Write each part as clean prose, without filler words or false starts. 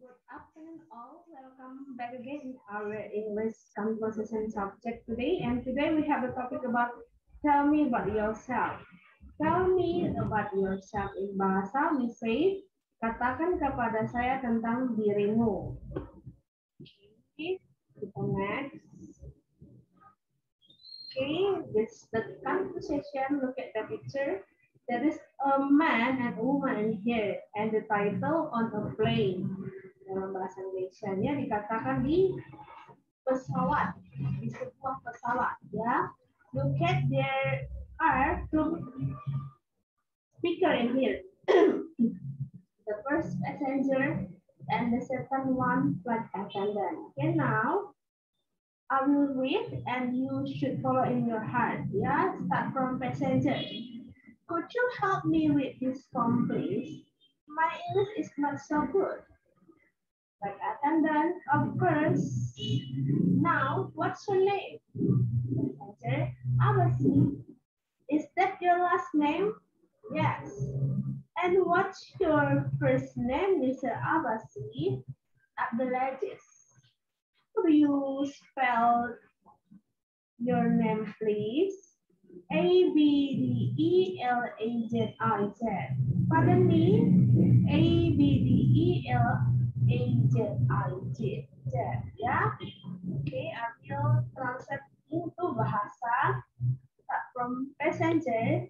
Good afternoon all. Welcome back again in our English conversation subject today. And today we have a topic about tell me about yourself. Tell me about yourself. In bahasa we say katakan kepada saya tentang dirimu. Okay, kita next. Okay, this the conversation. Look at the picture. There is a man and woman in here, and the title on a plane. Dalam bahasa Indonesia-nya dikatakan di pesawat, di sebuah pesawat, ya. Look at there are two speaker in here. The first passenger and the second one flight attendant. Okay, now I will read and you should follow in your heart. Yeah, start from passenger. Could you help me read this form, please? My English is not so good. Flight attendant, of course. Now, what's your name? Passenger, Abasi. Is that your last name? Yes. And what's your first name, Mr. Abasi? Abdulaziz. Could you spell your name, please? Abdelaziz. Pardon me? Abdelaziz. Ya. Oke, ambil translate into bahasa. Start from passenger.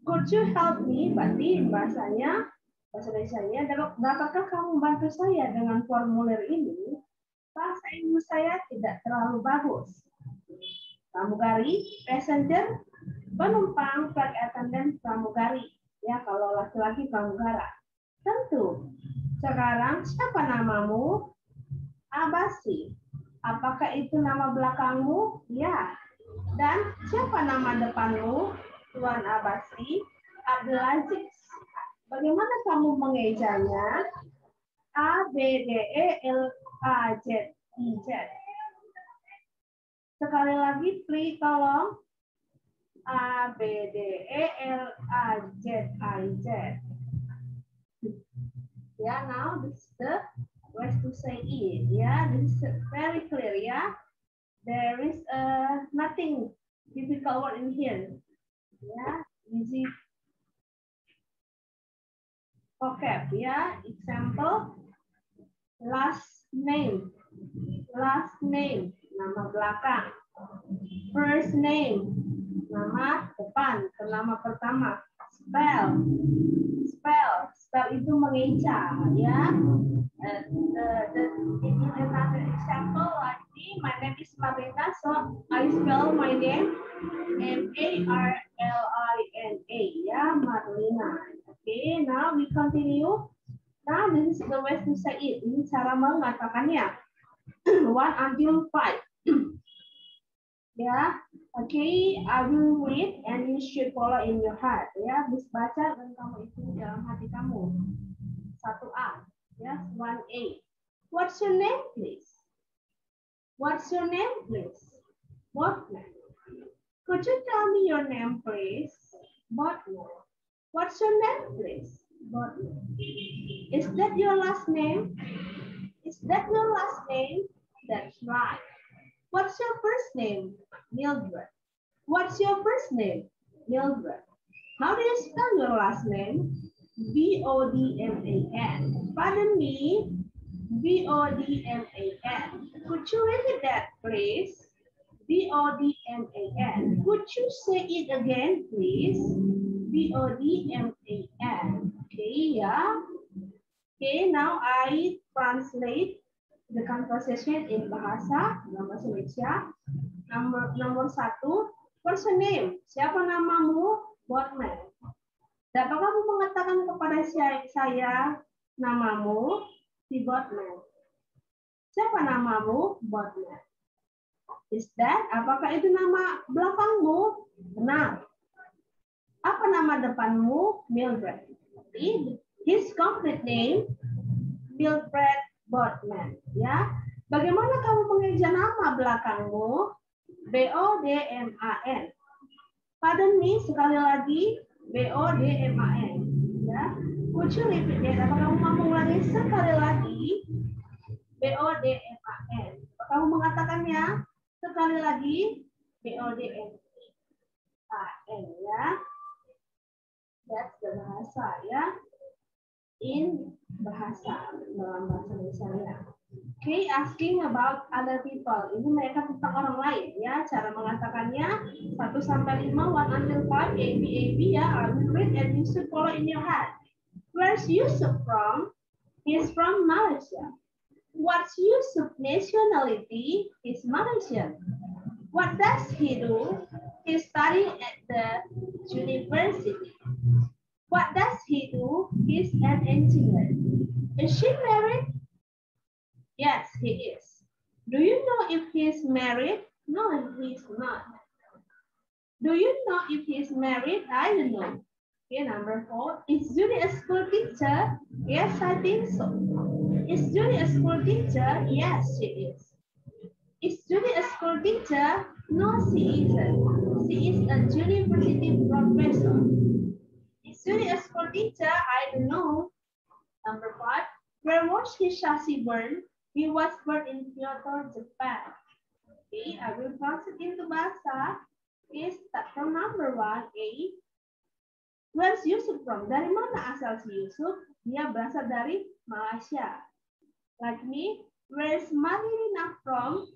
Could you help me? Berarti bahasa Indonesia-nya, dapatkah kamu bantu saya dengan formulir ini? Bahasa Inggris saya tidak terlalu bagus. Pramugari, passenger, penumpang, flight attendant, pramugari. Ya, kalau laki-laki pramugara. Tentu. Sekarang siapa namamu? Abasi. Apakah itu nama belakangmu? Ya. Dan siapa nama depanmu? Tuan Abasi. Abdulaziz. Bagaimana kamu mengejanya? Abdelaziz. Sekali lagi, please tolong. Abdelaziz. Yeah, now this is the ways to say it. Yeah, this is very clear. Yeah, there is nothing difficult word in here. Yeah, easy vocab. Yeah, example. Last name. Last name. Nama belakang. First name, nama depan, nama pertama. Spell, spell itu mengeja, ya. In another example, like me, my name is Marlina, so I spell my name Marlina, ya, Marlina. Okay, now we continue. Now this is the way to say it. Ini cara mengatakannya. 1 until 5. Ya, okay, I will read and you should follow in your heart. Ya, bisa baca dan kamu ikuti dalam hati kamu. 1A, ya, 1A. What's your name, please? What's your name, please? Botman. Could you tell me your name, please? Botman. What's your name, please? Botman. Is that your last name? Is that your last name? That's right. What's your first name? Mildred. What's your first name? Mildred. How do you spell your last name? Bodman. Pardon me. Bodman. Could you repeat that, please? Bodman. Could you say it again, please? Bodman. Okay, yeah. Okay, now I translate the conversation in bahasa Indonesia. Nomor 1, what's your name? Siapa namamu? Botman. Dapat kamu mengatakan kepada saya namamu? Si Botman. Siapa namamu? Botman. Is that? Apakah itu nama belakangmu? Benar. Apa nama depanmu? Mildred. His complete name, Mildred Botman. Ya, bagaimana kamu mengeja nama belakangmu? Bodman. Pardon me, sekali lagi, Bodman. Ya, could you repeat that? Apa kamu mampu lagi sekali lagi? B-O-D-M-A-N. Kamu mengatakannya sekali lagi, B-O-D-M-A-N ya. That's the bahasa ya. In bahasa dalam bahasa Indonesia. Okay, asking about other people. Ini mereka tentang orang lain ya. Cara mengatakannya 1 sampai 5, 1 until 5, A, B, ya. I will read and you should follow in your head. Where's Yusuf from? He's from Malaysia. What's Yusuf's nationality? He's Malaysian. What does he do? He's studying at the university. What does he do? He's an engineer. Is she married? Yes, he is. Do you know if he's married? No, he's not. Do you know if he's married? I don't know. Okay, number 4. Is Judy a school teacher? Yes, I think so. Is Judy a school teacher? Yes, she is. Is Judy a school teacher? No, she isn't. She is a university professor. Is Judy a school teacher? I don't know. Number 5. Where was Hisashi born? He was born in Kyoto, Japan. Okay, I will translate into bahasa. Okay, start from number 1, A. Where's Yusuf from? Dari mana asal si Yusuf? Dia berasal dari Malaysia. Like me, where's Marilina from?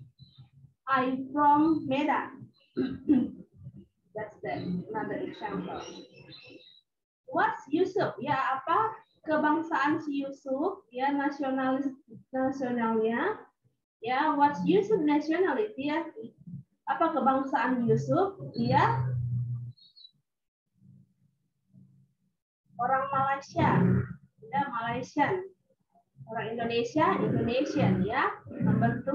I'm from Medan. That's another example. What's Yusuf? Ya, apa kebangsaan si Yusuf? Ya, nasionalnya. Ya, what's Yusuf nationality? Ya, apa kebangsaan Yusuf? Dia orang Malaysia. Ya, Malaysian. Orang Indonesia, Indonesian. Ya, number 2.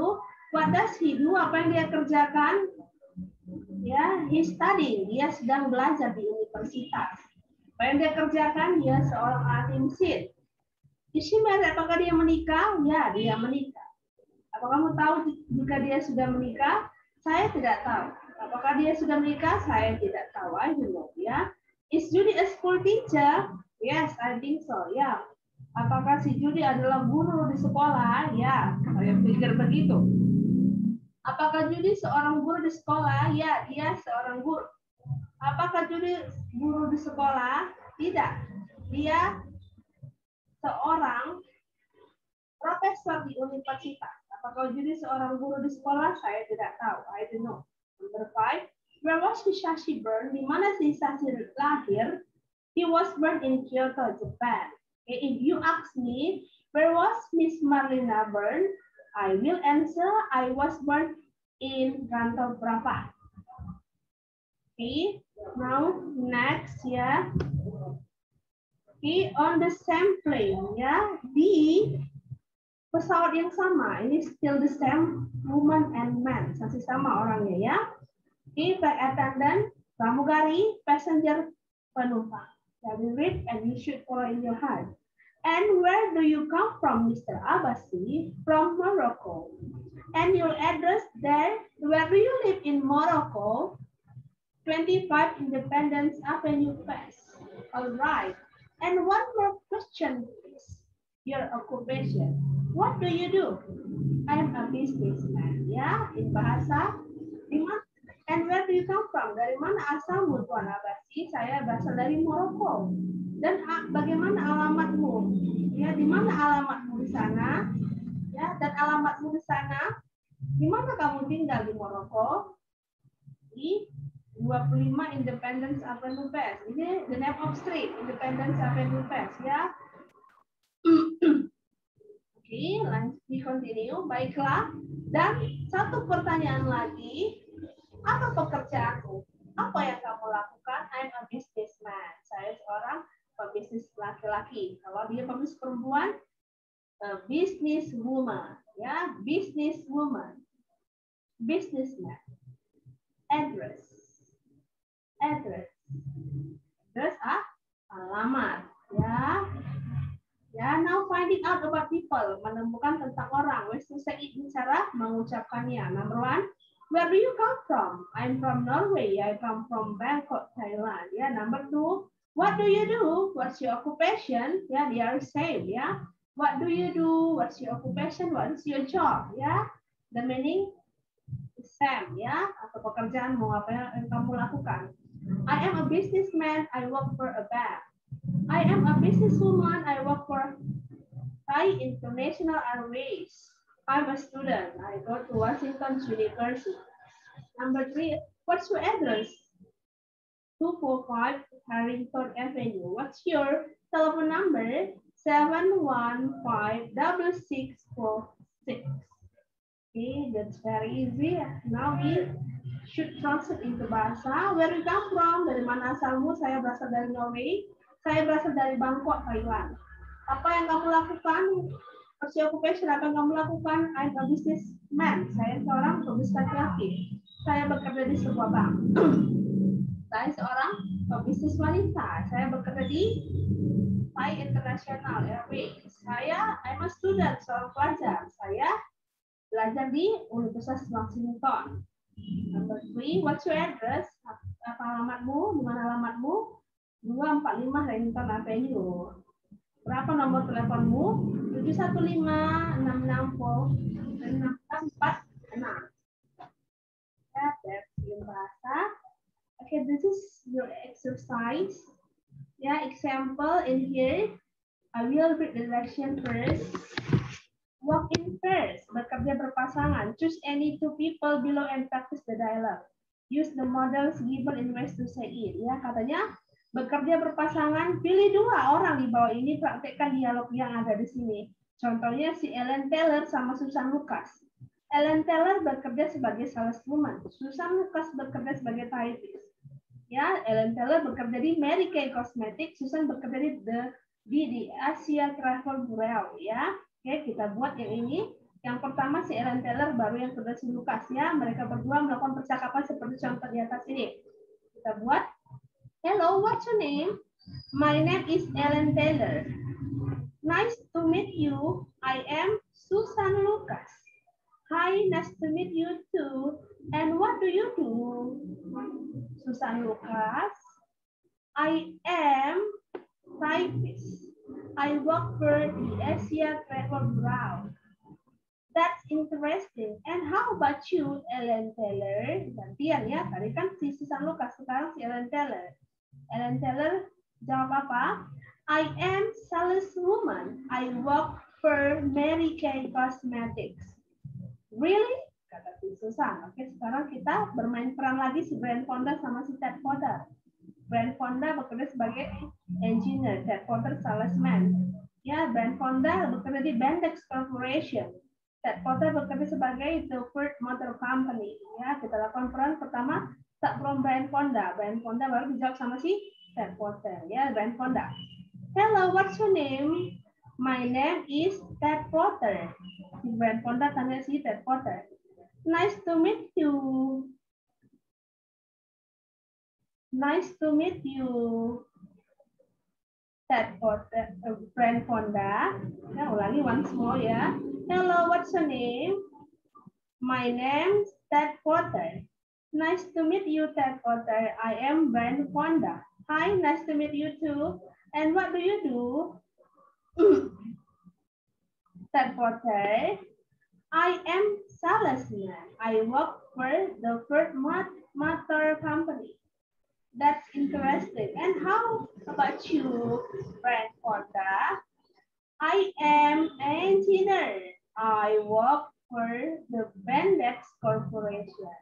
What does he do? Apa yang dia kerjakan? Ya, he studying. Dia sedang belajar di universitas. Apa yang dia kerjakan? Dia seorang ahli mesin. Is she married? Apakah dia menikah? Ya, dia menikah. Apa kamu tahu jika dia sudah menikah? Saya tidak tahu. Apakah dia sudah menikah? Saya tidak tahu. I don't know. Ya. Is Judy a school teacher? Yes, I think so. Ya. Apakah si Judy adalah guru di sekolah? Ya, saya pikir begitu. Apakah Judy seorang guru di sekolah? Ya, dia seorang guru. Apakah Judy guru di sekolah? Tidak. Dia seorang profesor di universitas. Apakah Judy seorang guru di sekolah? Saya tidak tahu. I don't know. Number 5. Where was Hisashi born? Di mana si Hisashi lahir? He was born in Kyoto, Japan. Okay, if you ask me, where was Miss Marlina born? I will answer, I was born in Rantau Prapa. Okay, now next ya. Okay, on the same plane ya, di pesawat yang sama, ini still the same woman and man, masih sama orangnya ya. Okay, flight attendant, pramugari, passenger, penumpang. I will read and you should follow in your heart. And where do you come from, Mr. Abbasi? From Morocco. And your address there? Where do you live in Morocco? 25 Independence Avenue West. All right. And one more question, please. Your occupation. What do you do? I'm a businessman. Ya, in bahasa. And where do you come from? Dari mana asalmu, Tuan Abbasi? Saya berasal dari Morocco. Dan bagaimana alamatmu? Ya, di mana alamatmu di sana? Ya, dan alamatmu di sana? Di mana kamu tinggal di Maroko? Di 25 Independence Avenue West. Ini the name of street, Independence Avenue West ya. Oke, lanjut di continue. Baiklah. Dan satu pertanyaan lagi. Apa pekerjaanmu? Apa yang kamu lakukan? I'm a businessman. Saya seorang pebisnis laki-laki. Kalau dia pebisnis perempuan, business woman, ya, business woman, businessman. Address, alamat, ya. Ya, now finding out about people, menemukan tentang orang. Ways to say it, cara mengucapkannya. Number 1, where do you come from? I'm from Norway. I come from Bangkok, Thailand. Ya, number 2. What do you do? What's your occupation? Ya, they are same ya. What do you do? What's your occupation? What is your job? Ya, the meaning is same ya. Atau pekerjaan mau apa yang kamu lakukan? I am a businessman. I work for a bank. I am a businesswoman. I work for Thai International Airways. I'm a student. I go to Washington University. Number 3, what's your address? 245 Harrington Avenue. What's your telephone number? 715-6646. Okay, that's very easy. Now we should translate into bahasa. Where you come from? Dari mana asalmu? Saya berasal dari Norway. Saya berasal dari Bangkok, Thailand. Apa yang kamu lakukan? What's your occupation? Apa yang kamu lakukan? I'm a businessman. Saya seorang pebisnis laki-laki. Saya bekerja di sebuah bank. Saya seorang pebisnis wanita. Saya bekerja di Thai International Airways. I'm a student, seorang pelajar. Saya belajar di Universitas Washington. Number 3, what's your address? Apa alamatmu? Di mana alamatmu? 245 Harrington Avenue. Berapa nomor teleponmu? 715-664-646. Ya, that's your bahasa. Okay, this is your exercise. Yeah, example in here. I will read the direction first. Walk in pairs, bekerja berpasangan. Choose any two people below and practice the dialogue. Use the models given in ways to say it. Ya, katanya bekerja berpasangan, pilih 2 orang di bawah ini, praktekkan dialog yang ada di sini. Contohnya si Ellen Taylor sama Susan Lucas. Ellen Taylor bekerja sebagai saleswoman. Susan Lucas bekerja sebagai typist. Ya, Ellen Taylor bekerja di Mary Kay Cosmetics, Susan bekerja di Asia Travel Bureau. Ya. Oke, kita buat yang ini. Yang pertama si Ellen Taylor, baru yang kedua si Lucas ya. Mereka berdua melakukan percakapan seperti contoh di atas ini. Kita buat. Hello, what's your name? My name is Ellen Taylor. Nice to meet you. I am Susan Lucas. Hi, nice to meet you too. And what do you do? Susan Lucas. I am typist. I work for the Asia Travel Bureau. That's interesting. And how about you, Ellen Taylor? Gantian ya, tadi kan si Susan Lucas, sekarang si Ellen Taylor. Ellen Taylor jawab apa? I am saleswoman. I work for Mary Kay Cosmetics. Really? Kata si Susan. Oke, sekarang kita bermain peran lagi si Brand Fonda sama si Ted Potter. Brand Fonda bekerja sebagai engineer, Ted Potter salesman. Ya, Brand Fonda bekerja di Bendix Corporation. Ted Potter bekerja sebagai the Ford Motor Company. Ya, kita lakukan peran pertama start from Brand Fonda. Brand Fonda baru dijawab sama si Ted Potter. Ya, Brand Fonda. Hello, what's your name? My name is Ted Potter. Si Brand Fonda tanya si Ted Potter. Nice to meet you. Nice to meet you, Ted Potter, Brand Fonda. Ya, ulangi once more ya. Hello, what's your name? My name's Ted Potter. Nice to meet you, Ted Potter. I am Brand Fonda. Hi, nice to meet you too. And what do you do? Ted Potter. I am salesman. I work for the Ford Motor Company. That's interesting. And how about you, Brand Fonda? I am an engineer. I work for the Bendix Corporation.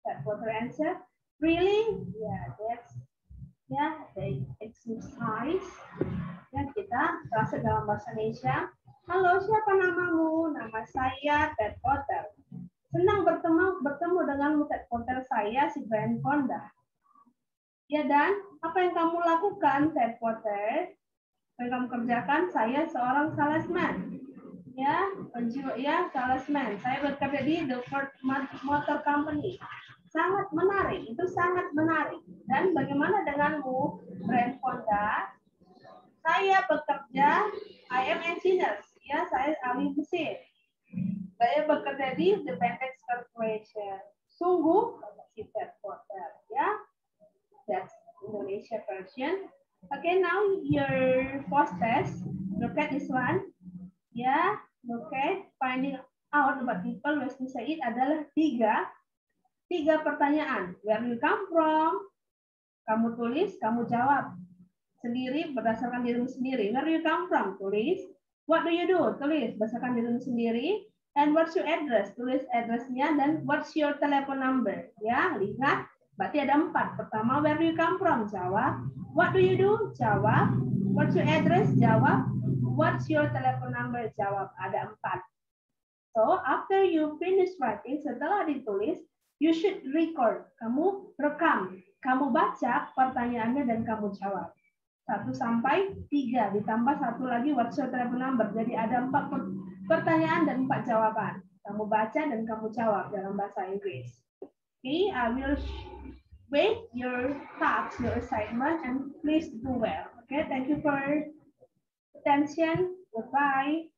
That was the answer. Really? Yeah, that's the exercise. Ya, kita terasa dalam bahasa Indonesia. Halo, siapa namamu? Nama saya Ted Potter. Senang bertemu denganmu, Ted Potter. Saya si Brand Fonda. Ya, dan apa yang kamu lakukan, Ted Potter? Apa yang kamu kerjakan? Saya seorang salesman. Ya, salesman. Saya bekerja di The Ford Motor Company. Sangat menarik, itu sangat menarik. Dan bagaimana denganmu, Brand Fonda? Saya bekerja, I am engineer. Ya, saya ahli mesin. Saya bekerja di The Bendix Corporation. Sungguh, si Ted Potter. Ya. That's Indonesia version. Okay, now your post test. Look at this one. Ya, oke. Finding out about people, Wesley Said adalah tiga pertanyaan. Where you come from? Kamu tulis, kamu jawab sendiri berdasarkan dirimu sendiri. Where you come from? Tulis. What do you do? Tulis berdasarkan dirimu sendiri. And what's your address? Tulis addressnya dan what's your telephone number? Ya, lihat. Berarti ada 4. Pertama, where do you come from? Jawab. What do you do? Jawab. What's your address? Jawab. What's your telephone number? Jawab. Ada 4. So, after you finish writing, setelah ditulis, you should record. Kamu rekam. Kamu baca pertanyaannya dan kamu jawab. 1 sampai 3. Ditambah 1 lagi what's your telephone number. Jadi ada 4 pertanyaan dan 4 jawaban. Kamu baca dan kamu jawab dalam bahasa Inggris. Okay, I will wait your task, your assignment, and please do well. Okay, thank you for attention. Goodbye.